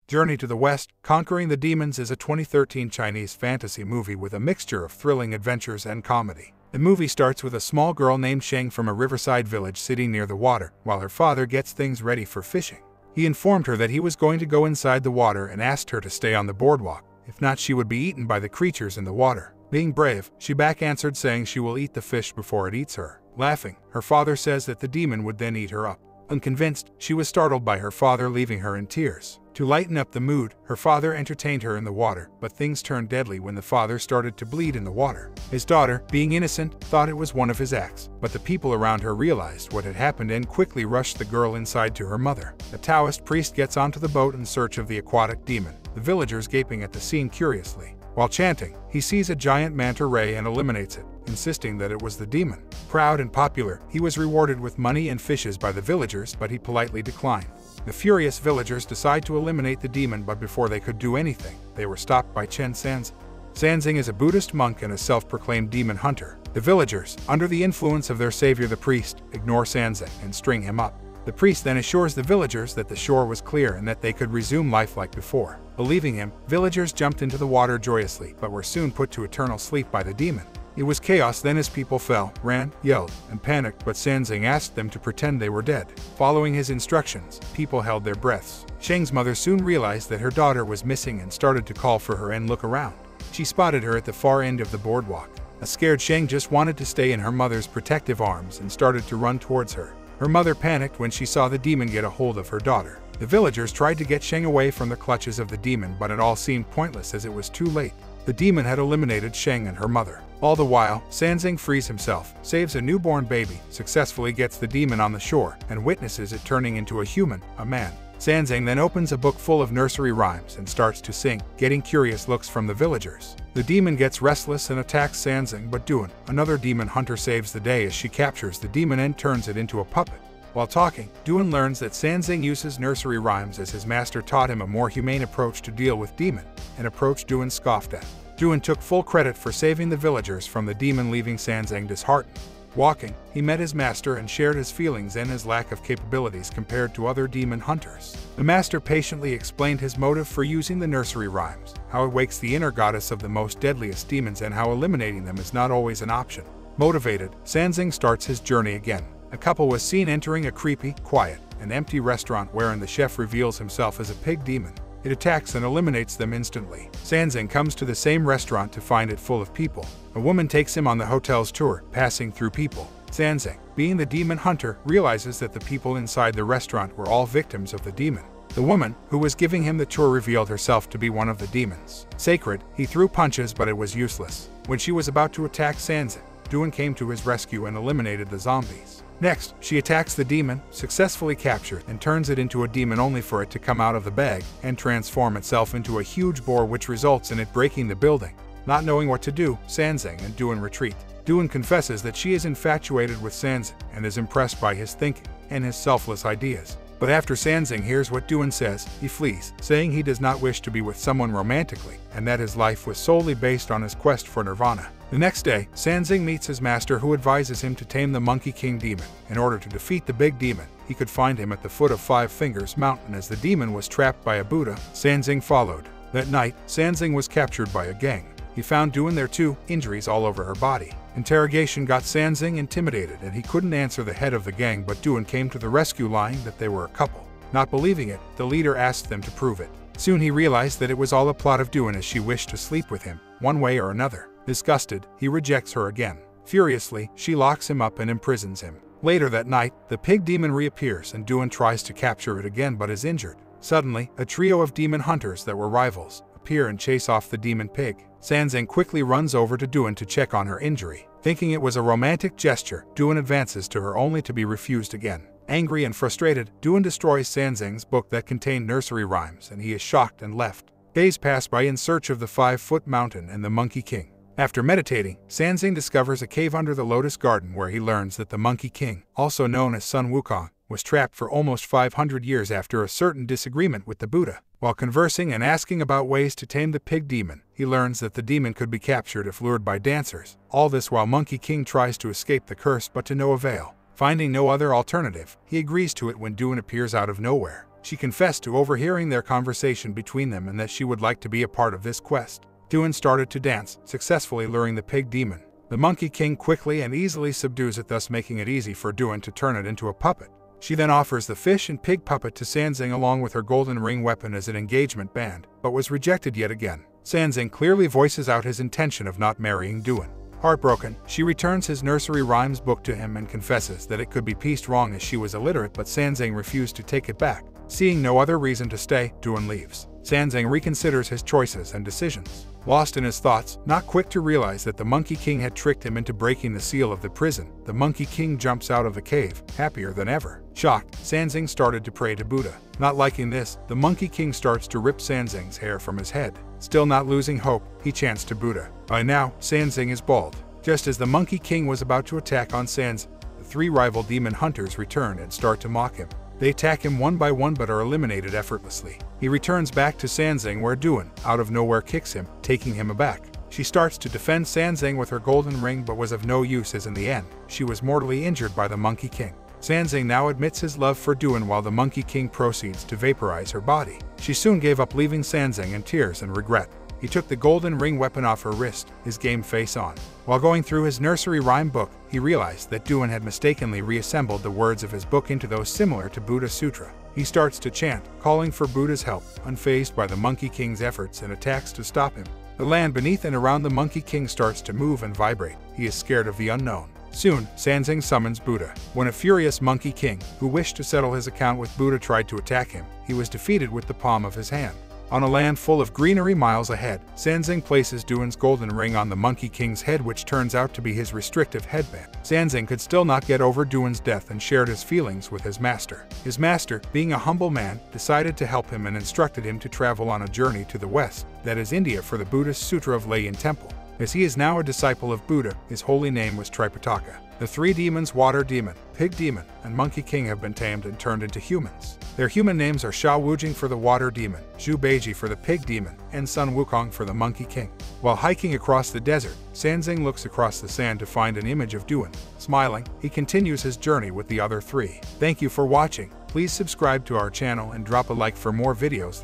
Journey to the West, Conquering the Demons is a 2013 Chinese fantasy movie with a mixture of thrilling adventures and comedy. The movie starts with a small girl named Sheng from a riverside village sitting near the water, while her father gets things ready for fishing. He informed her that he was going to go inside the water and asked her to stay on the boardwalk. If not, she would be eaten by the creatures in the water. Being brave, she back-answered saying she will eat the fish before it eats her. Laughing, her father says that the demon would then eat her up. Unconvinced, she was startled by her father leaving her in tears. To lighten up the mood, her father entertained her in the water, but things turned deadly when the father started to bleed in the water. His daughter, being innocent, thought it was one of his acts, but the people around her realized what had happened and quickly rushed the girl inside to her mother. A Taoist priest gets onto the boat in search of the aquatic demon, the villagers gaping at the scene curiously. While chanting, he sees a giant manta ray and eliminates it, insisting that it was the demon. Proud and popular, he was rewarded with money and fishes by the villagers, but he politely declined. The furious villagers decide to eliminate the demon, but before they could do anything, they were stopped by Chen Sanzing. Sanzing is a Buddhist monk and a self-proclaimed demon hunter. The villagers, under the influence of their savior the priest, ignore Sanzing and string him up. The priest then assures the villagers that the shore was clear and that they could resume life like before. Believing him, villagers jumped into the water joyously, but were soon put to eternal sleep by the demon. It was chaos then as people fell, ran, yelled, and panicked, but Sanzing asked them to pretend they were dead. Following his instructions, people held their breaths. Sheng's mother soon realized that her daughter was missing and started to call for her and look around. She spotted her at the far end of the boardwalk. A scared Sheng just wanted to stay in her mother's protective arms and started to run towards her. Her mother panicked when she saw the demon get a hold of her daughter. The villagers tried to get Sheng away from the clutches of the demon, but it all seemed pointless as it was too late. The demon had eliminated Sheng and her mother. All the while, Sanzing frees himself, saves a newborn baby, successfully gets the demon on the shore, and witnesses it turning into a human, a man. Sanzing then opens a book full of nursery rhymes and starts to sing, getting curious looks from the villagers. The demon gets restless and attacks Sanzing, but Duan, another demon hunter, saves the day as she captures the demon and turns it into a puppet. While talking, Duan learns that Sanzing uses nursery rhymes as his master taught him a more humane approach to deal with demon, an approach Duan scoffed at. Duan took full credit for saving the villagers from the demon, leaving Sanzing disheartened. Walking, he met his master and shared his feelings and his lack of capabilities compared to other demon hunters. The master patiently explained his motive for using the nursery rhymes, how it wakes the inner goddess of the most deadliest demons and how eliminating them is not always an option. Motivated, Sanzing starts his journey again. A couple was seen entering a creepy, quiet, and empty restaurant wherein the chef reveals himself as a pig demon. It attacks and eliminates them instantly. Sanzing comes to the same restaurant to find it full of people. A woman takes him on the hotel's tour, passing through people. Sanzing, being the demon hunter, realizes that the people inside the restaurant were all victims of the demon. The woman, who was giving him the tour, revealed herself to be one of the demons. Sacred, he threw punches, but it was useless. When she was about to attack Sanzing, Duan came to his rescue and eliminated the zombies. Next, she attacks the demon, successfully captured, and turns it into a demon, only for it to come out of the bag and transform itself into a huge boar, which results in it breaking the building. Not knowing what to do, Sanzing and Duan retreat. Duan confesses that she is infatuated with Sanzing and is impressed by his thinking and his selfless ideas. But after Sanzing hears what Duan says, he flees, saying he does not wish to be with someone romantically and that his life was solely based on his quest for nirvana. The next day, Sanzing meets his master, who advises him to tame the Monkey King demon. In order to defeat the big demon, he could find him at the foot of Five Fingers Mountain, as the demon was trapped by a Buddha. Sanzing followed. That night, Sanzing was captured by a gang. He found Duan there too, injuries all over her body. Interrogation got Sanzing intimidated and he couldn't answer the head of the gang, but Duan came to the rescue, lying that they were a couple. Not believing it, the leader asked them to prove it. Soon he realized that it was all a plot of Duan, as she wished to sleep with him, one way or another. Disgusted, he rejects her again. Furiously, she locks him up and imprisons him. Later that night, the pig demon reappears and Duan tries to capture it again but is injured. Suddenly, a trio of demon hunters that were rivals appear and chase off the demon pig. Sanzing quickly runs over to Duan to check on her injury. Thinking it was a romantic gesture, Duan advances to her, only to be refused again. Angry and frustrated, Duan destroys Sanzing's book that contained nursery rhymes and he is shocked and left. Days pass by in search of the 5-foot mountain and the Monkey King. After meditating, Sanzing discovers a cave under the Lotus Garden, where he learns that the Monkey King, also known as Sun Wukong, was trapped for almost 500 years after a certain disagreement with the Buddha. While conversing and asking about ways to tame the pig demon, he learns that the demon could be captured if lured by dancers. All this while Monkey King tries to escape the curse, but to no avail. Finding no other alternative, he agrees to it when Duan appears out of nowhere. She confessed to overhearing their conversation between them and that she would like to be a part of this quest. Duan started to dance, successfully luring the pig demon. The Monkey King quickly and easily subdues it, thus making it easy for Duan to turn it into a puppet. She then offers the fish and pig puppet to Sanzing along with her golden ring weapon as an engagement band, but was rejected yet again. Sanzing clearly voices out his intention of not marrying Duan. Heartbroken, she returns his nursery rhymes book to him and confesses that it could be pieced wrong as she was illiterate, but Sanzing refused to take it back. Seeing no other reason to stay, Duan leaves. Sanzing reconsiders his choices and decisions. Lost in his thoughts, not quick to realize that the Monkey King had tricked him into breaking the seal of the prison, the Monkey King jumps out of the cave, happier than ever. Shocked, Sanzing started to pray to Buddha. Not liking this, the Monkey King starts to rip Sanzing's hair from his head. Still not losing hope, he chants to Buddha. By now, Sanzing is bald. Just as the Monkey King was about to attack on Sanzing, the three rival demon hunters return and start to mock him. They attack him one by one but are eliminated effortlessly. He returns back to Sanzing where Duan, out of nowhere, kicks him, taking him aback. She starts to defend Sanzing with her golden ring but was of no use as in the end, she was mortally injured by the Monkey King. Sanzing now admits his love for Duan while the Monkey King proceeds to vaporize her body. She soon gave up, leaving Sanzing in tears and regret. He took the golden ring weapon off her wrist, his game face on. While going through his nursery rhyme book, he realized that Duan had mistakenly reassembled the words of his book into those similar to Buddha's sutra. He starts to chant, calling for Buddha's help, unfazed by the Monkey King's efforts and attacks to stop him. The land beneath and around the Monkey King starts to move and vibrate. He is scared of the unknown. Soon, Sanzing summons Buddha. When a furious Monkey King, who wished to settle his account with Buddha, tried to attack him, he was defeated with the palm of his hand. On a land full of greenery miles ahead, Sanzing places Duan's golden ring on the Monkey King's head, which turns out to be his restrictive headband. Sanzing could still not get over Duan's death and shared his feelings with his master. His master, being a humble man, decided to help him and instructed him to travel on a journey to the west, that is India, for the Buddhist Sutra of Layin Temple. As he is now a disciple of Buddha, his holy name was Tripitaka. The three demons, Water Demon, Pig Demon, and Monkey King, have been tamed and turned into humans. Their human names are Sha Wujing for the Water Demon, Zhu Beiji for the Pig Demon, and Sun Wukong for the Monkey King. While hiking across the desert, Sanzing looks across the sand to find an image of Duan. Smiling, he continues his journey with the other three. Thank you for watching. Please subscribe to our channel and drop a like for more videos.